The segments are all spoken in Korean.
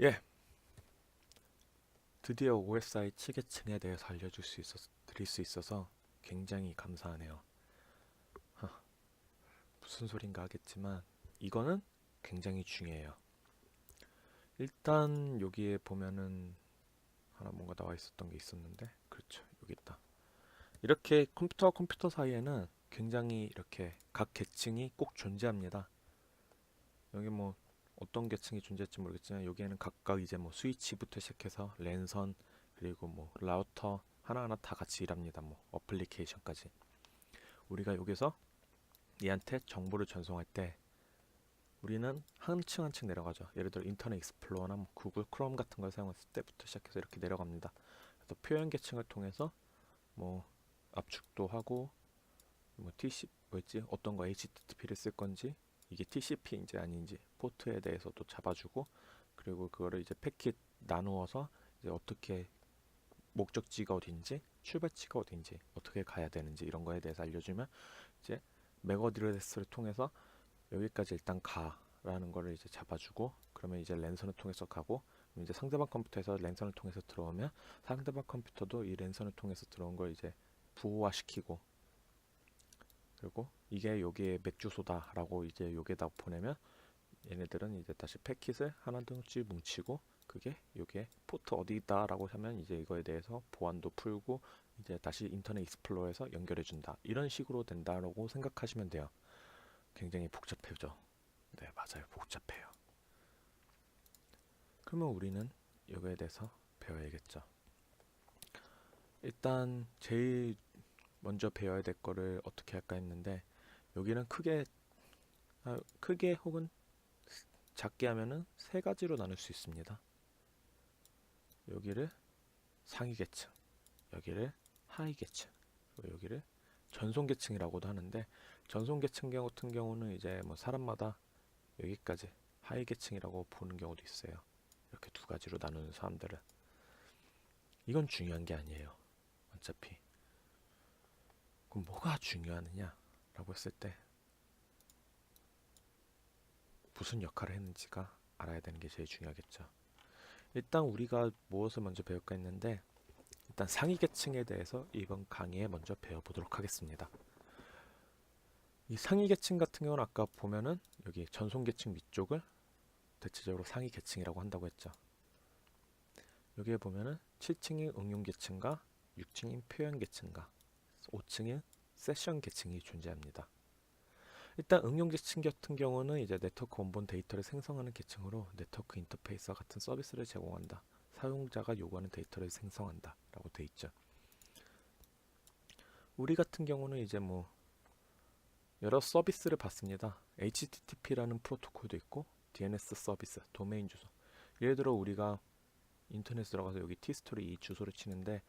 예, 드디어 OSI 치계층에 대해서 드릴 수 있어서 굉장히 감사하네요. 무슨 소린가 하겠지만 이거는 굉장히 중요해요. 일단 여기에 보면은 하나 뭔가 나와 있었던 게 있었는데, 그렇죠, 여기 있다. 이렇게 컴퓨터와 컴퓨터 사이에는 굉장히 이렇게 각 계층이 꼭 존재합니다. 여기 뭐 어떤 계층이 존재할지 모르겠지만 여기에는 각각 이제 뭐 스위치부터 시작해서 랜선, 그리고 뭐 라우터 하나하나 다 같이 일합니다. 뭐 어플리케이션까지. 우리가 여기서 얘한테 정보를 전송할 때 우리는 한 층 한 층 내려가죠. 예를 들어 인터넷 익스플로러나 뭐 구글 크롬 같은 걸 사용했을 때부터 시작해서 이렇게 내려갑니다. 그래서 표현 계층을 통해서 뭐 압축도 하고, 뭐 TC 뭐였지, 어떤 거 HTTP를 쓸 건지, 이게 TCP인지 아닌지 포트에 대해서도 잡아주고, 그리고 그거를 이제 패킷 나누어서 이제 어떻게 목적지가 어딘지, 출발지가 어딘지, 어떻게 가야 되는지 이런 거에 대해서 알려주면 이제 맥 어드레스를 통해서 여기까지 일단 가라는 거를 이제 잡아주고, 그러면 이제 랜선을 통해서 가고, 이제 상대방 컴퓨터에서 랜선을 통해서 들어오면 상대방 컴퓨터도 이 랜선을 통해서 들어온 걸 이제 부호화시키고, 그리고 이게 여기에 맥 주소다라고 이제 여기에다 보내면 얘네들은 이제 다시 패킷을 하나둘씩 뭉치고, 그게 여기에 포트 어디다라고 하면 이제 이거에 대해서 보안도 풀고 이제 다시 인터넷 익스플로러에서 연결해 준다, 이런 식으로 된다라고 생각하시면 돼요. 굉장히 복잡해죠. 네, 맞아요, 복잡해요. 그러면 우리는 이거에 대해서 배워야겠죠. 일단 제일 먼저 배워야 될 거를 어떻게 할까 했는데, 여기는 크게 혹은 작게 하면은 세 가지로 나눌 수 있습니다. 여기를 상위 계층, 여기를 하위 계층, 그리고 여기를 전송 계층이라고도 하는데, 전송 계층 같은 경우는 이제 뭐 사람마다 여기까지 하위 계층이라고 보는 경우도 있어요. 이렇게 두 가지로 나누는 사람들은. 이건 중요한 게 아니에요. 어차피. 그럼 뭐가 중요하느냐라고 했을 때 무슨 역할을 했는지가 알아야 되는 게 제일 중요하겠죠. 일단 우리가 무엇을 먼저 배울까 했는데, 일단 상위 계층에 대해서 이번 강의에 먼저 배워보도록 하겠습니다. 이 상위 계층 같은 경우는 아까 보면은 여기 전송 계층 위쪽을 대체적으로 상위 계층이라고 한다고 했죠. 여기에 보면은 7층이 응용 계층과 6층인 표현 계층과 5층인 세션 계층이 존재합니다. 일단 응용 계층 같은 경우는 이제 네트워크 원본 데이터를 생성하는 계층으로 네트워크 인터페이스와 같은 서비스를 제공한다. 사용자가 요구하는 데이터를 생성한다 라고 돼 있죠. 우리 같은 경우는 이제 뭐 여러 서비스를 받습니다. HTTP라는 프로토콜도 있고 DNS 서비스, 도메인 주소. 예를 들어 우리가 인터넷에 들어가서 여기 티스토리 이 주소를 치는데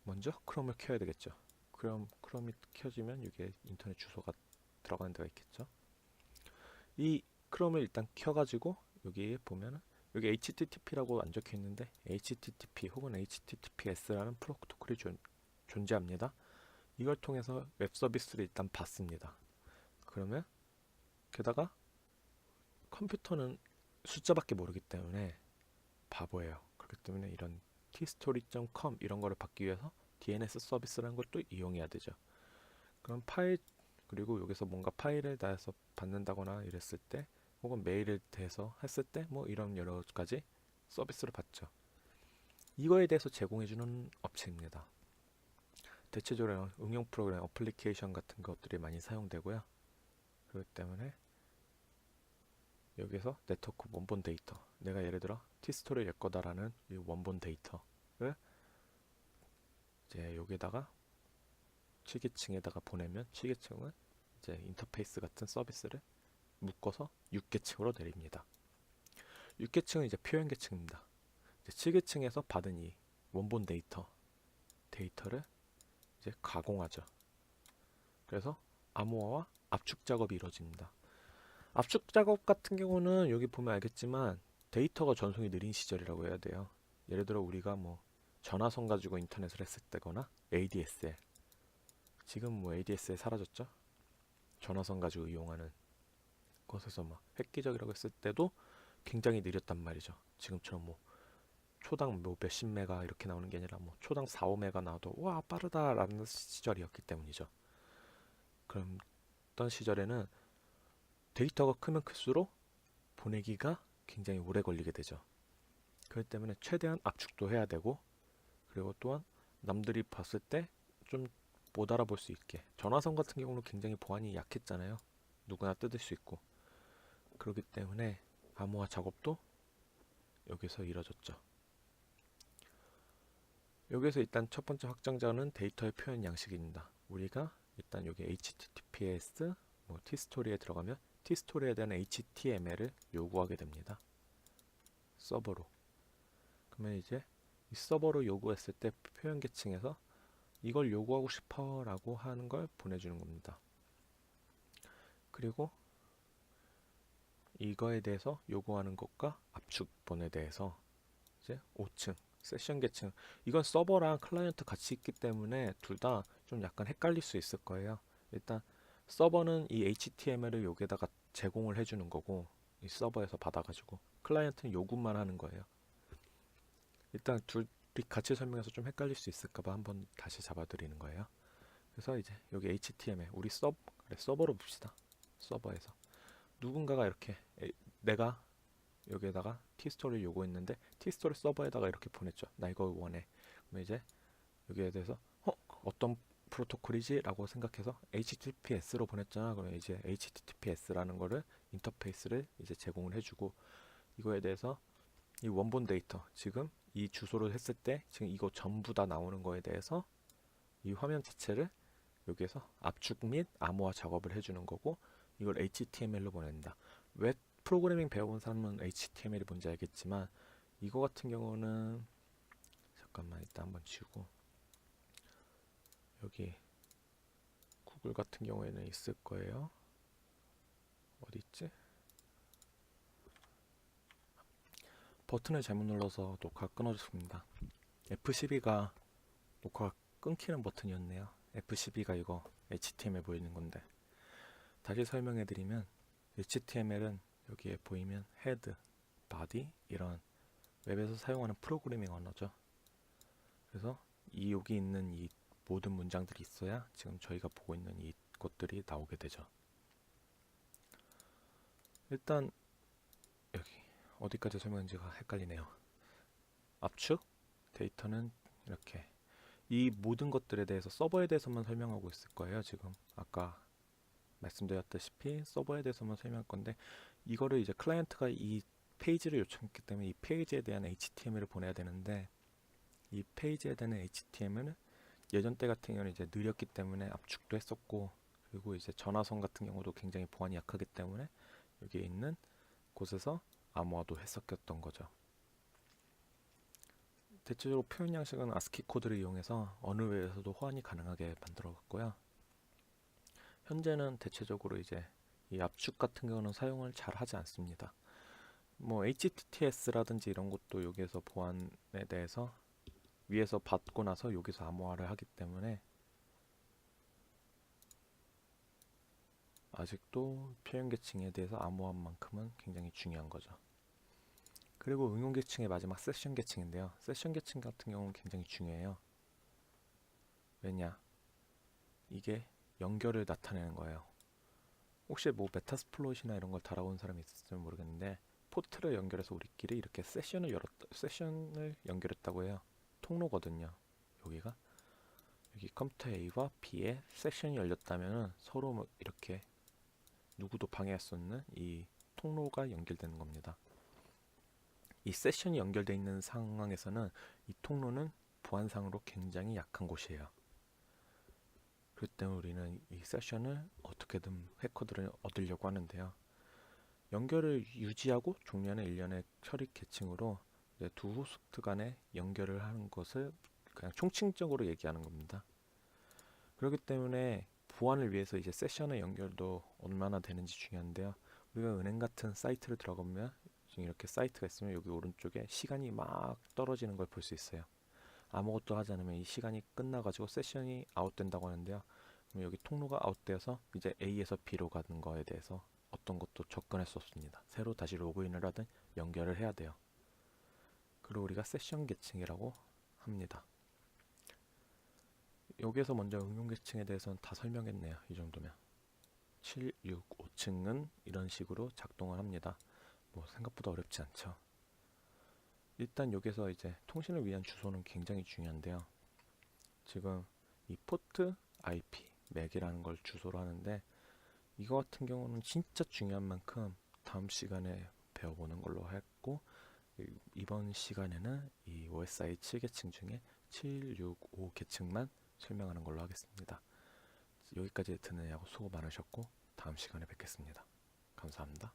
먼저 크롬을 켜야 되겠죠. 그럼 크롬이 켜지면 이게 인터넷 주소가 들어가는 데가 있겠죠. 이 크롬을 일단 켜가지고 여기에 보면은 여기 HTTP라고 안 적혀 있는데 HTTP 혹은 HTTPS라는 프로토콜이 존재합니다. 이걸 통해서 웹 서비스를 일단 받습니다. 그러면 게다가 컴퓨터는 숫자밖에 모르기 때문에 바보예요. 그렇기 때문에 이런 tstory.com 이런 거를 받기 위해서 DNS 서비스라는 걸 또 이용해야 되죠. 그럼 파일, 그리고 여기서 뭔가 파일을 다해서 받는다거나 이랬을 때, 혹은 메일을 대해서 했을 때 뭐 이런 여러 가지 서비스를 받죠. 이거에 대해서 제공해주는 업체입니다. 대체적으로 응용 프로그램, 어플리케이션 같은 것들이 많이 사용되고요. 그렇기 때문에 여기서 네트워크 원본 데이터, 내가 예를 들어 티스토리 낼 거다라는 이 원본 데이터를 이제 여기다가 7계층에다가 보내면 7계층은 이제 인터페이스 같은 서비스를 묶어서 6계층으로 내립니다. 6계층은 이제 표현 계층입니다. 7계층에서 받은 이 원본 데이터를 이제 가공하죠. 그래서 암호화와 압축 작업이 이루어집니다. 압축 작업 같은 경우는 여기 보면 알겠지만 데이터가 전송이 느린 시절이라고 해야 돼요. 예를 들어 우리가 뭐 전화선 가지고 인터넷을 했을 때거나 ADSL, 지금 뭐 ADSL 사라졌죠? 전화선 가지고 이용하는 것에서 막 획기적이라고 했을 때도 굉장히 느렸단 말이죠. 지금처럼 뭐 초당 뭐 몇십 메가 이렇게 나오는 게 아니라 뭐 초당 4, 5메가 나와도 와 빠르다라는 시절이었기 때문이죠. 그런 시절에는 데이터가 크면 클수록 보내기가 굉장히 오래 걸리게 되죠. 그렇기 때문에 최대한 압축도 해야 되고, 그리고 또한 남들이 봤을 때 좀 못 알아볼 수 있게, 전화선 같은 경우는 굉장히 보안이 약했잖아요. 누구나 뜯을 수 있고. 그렇기 때문에 암호화 작업도 여기서 이뤄졌죠. 여기서 일단 첫 번째 확장자는 데이터의 표현 양식입니다. 우리가 일단 여기 HTTPS 뭐 T스토리에 들어가면 T스토리에 대한 HTML을 요구하게 됩니다. 서버로. 그러면 이제 이 서버로 요구했을 때 표현 계층에서 이걸 요구하고 싶어 라고 하는 걸 보내주는 겁니다. 그리고 이거에 대해서 요구하는 것과 압축본에 대해서 이제 5층 세션 계층, 이건 서버랑 클라이언트 같이 있기 때문에 둘 다 좀 약간 헷갈릴 수 있을 거예요. 일단 서버는 이 HTML을 여기에다가 제공을 해주는 거고, 이 서버에서 받아가지고 클라이언트는 요구만 하는 거예요. 일단 둘이 같이 설명해서 좀 헷갈릴 수 있을까봐 한번 다시 잡아드리는 거예요. 그래서 이제 여기 HTML 우리 서버로 봅시다. 서버에서 누군가가 이렇게 내가 여기에다가 T스토리를 요구했는데 T스토리 서버에다가 이렇게 보냈죠. 나 이거 원해. 그러면 이제 여기에 대해서 어떤 프로토콜이지? 라고 생각해서 HTTPS로 보냈잖아. 그러면 이제 HTTPS라는 거를 인터페이스를 이제 제공을 해주고, 이거에 대해서 이 원본 데이터, 지금 이 주소를 했을 때 지금 이거 전부 다 나오는 거에 대해서 이 화면 자체를 여기에서 압축 및 암호화 작업을 해주는 거고, 이걸 HTML로 보낸다. 웹 프로그래밍 배워본 사람은 HTML이 뭔지 알겠지만, 이거 같은 경우는 잠깐만 일단 한번 지우고, 여기 구글 같은 경우에는 있을 거예요. 어디 있지? 버튼을 잘못 눌러서 녹화가 끊어졌습니다. F12가 녹화가 끊기는 버튼이었네요. F12가 이거 HTML 보이는 건데, 다시 설명해 드리면 HTML은 여기에 보이면 헤드, 바디 이런 웹에서 사용하는 프로그래밍 언어죠. 그래서 이 여기 있는 이 모든 문장들이 있어야 지금 저희가 보고 있는 이 것들이 나오게 되죠. 일단 여기 어디까지 설명했는지가 헷갈리네요. 압축, 데이터는 이렇게 이 모든 것들에 대해서 서버에 대해서만 설명하고 있을 거예요. 지금 아까 말씀드렸다시피 서버에 대해서만 설명할 건데, 이거를 이제 클라이언트가 이 페이지를 요청했기 때문에 이 페이지에 대한 HTML을 보내야 되는데, 이 페이지에 대한 HTML은 예전 때 같은 경우는 이제 느렸기 때문에 압축도 했었고, 그리고 이제 전화선 같은 경우도 굉장히 보안이 약하기 때문에 여기에 있는 곳에서 암호화도 했었던 거죠. 대체적으로 표현 양식은 아스키 코드를 이용해서 어느 웹에서도 호환이 가능하게 만들어갔고요. 현재는 대체적으로 이제 이 압축 같은 경우는 사용을 잘 하지 않습니다. 뭐 HTTPS라든지 이런 것도 여기에서 보안에 대해서 위에서 받고 나서 여기서 암호화를 하기 때문에 아직도 표현 계층에 대해서 암호화만큼은 굉장히 중요한 거죠. 그리고 응용 계층의 마지막 세션 계층인데요. 세션 계층 같은 경우는 굉장히 중요해요. 왜냐? 이게 연결을 나타내는 거예요. 혹시 뭐 메타스플로잇이나 이런 걸 달아온 사람이 있을지는 모르겠는데, 포트를 연결해서 우리끼리 이렇게 세션을 연결했다고 해요. 통로거든요. 여기가 여기 컴퓨터 A와 B의 세션이 열렸다면 서로 뭐 이렇게 누구도 방해할 수 없는 이 통로가 연결되는 겁니다. 이 세션이 연결되어 있는 상황에서는 이 통로는 보안상으로 굉장히 약한 곳이에요. 그렇기 때문에 우리는 이 세션을 어떻게든 해커들을 얻으려고 하는데요. 연결을 유지하고 종료하는 일련의 처리 계층으로 두 호스트 간의 연결을 하는 것을 그냥 총칭적으로 얘기하는 겁니다. 그렇기 때문에 보안을 위해서 이제 세션의 연결도 얼마나 되는지 중요한데요. 우리가 은행 같은 사이트를 들어가면 지금 이렇게 사이트가 있으면 여기 오른쪽에 시간이 막 떨어지는 걸 볼 수 있어요. 아무것도 하지 않으면 이 시간이 끝나가지고 세션이 아웃된다고 하는데요. 그럼 여기 통로가 아웃되어서 이제 A에서 B로 가는 거에 대해서 어떤 것도 접근할 수 없습니다. 새로 다시 로그인을 하든 연결을 해야 돼요. 그리고 우리가 세션 계층이라고 합니다. 여기에서 먼저 응용 계층에 대해서는 다 설명했네요. 이 정도면 7, 6, 5층은 이런 식으로 작동을 합니다. 뭐 생각보다 어렵지 않죠. 일단 여기서 이제 통신을 위한 주소는 굉장히 중요한데요. 지금 이 포트 IP 맥이라는 걸 주소로 하는데, 이거 같은 경우는 진짜 중요한 만큼 다음 시간에 배워보는 걸로 했고, 이번 시간에는 이 OSI 7계층 중에 7, 6, 5계층만 설명하는 걸로 하겠습니다. 여기까지 듣느냐고 수고 많으셨고 다음 시간에 뵙겠습니다. 감사합니다.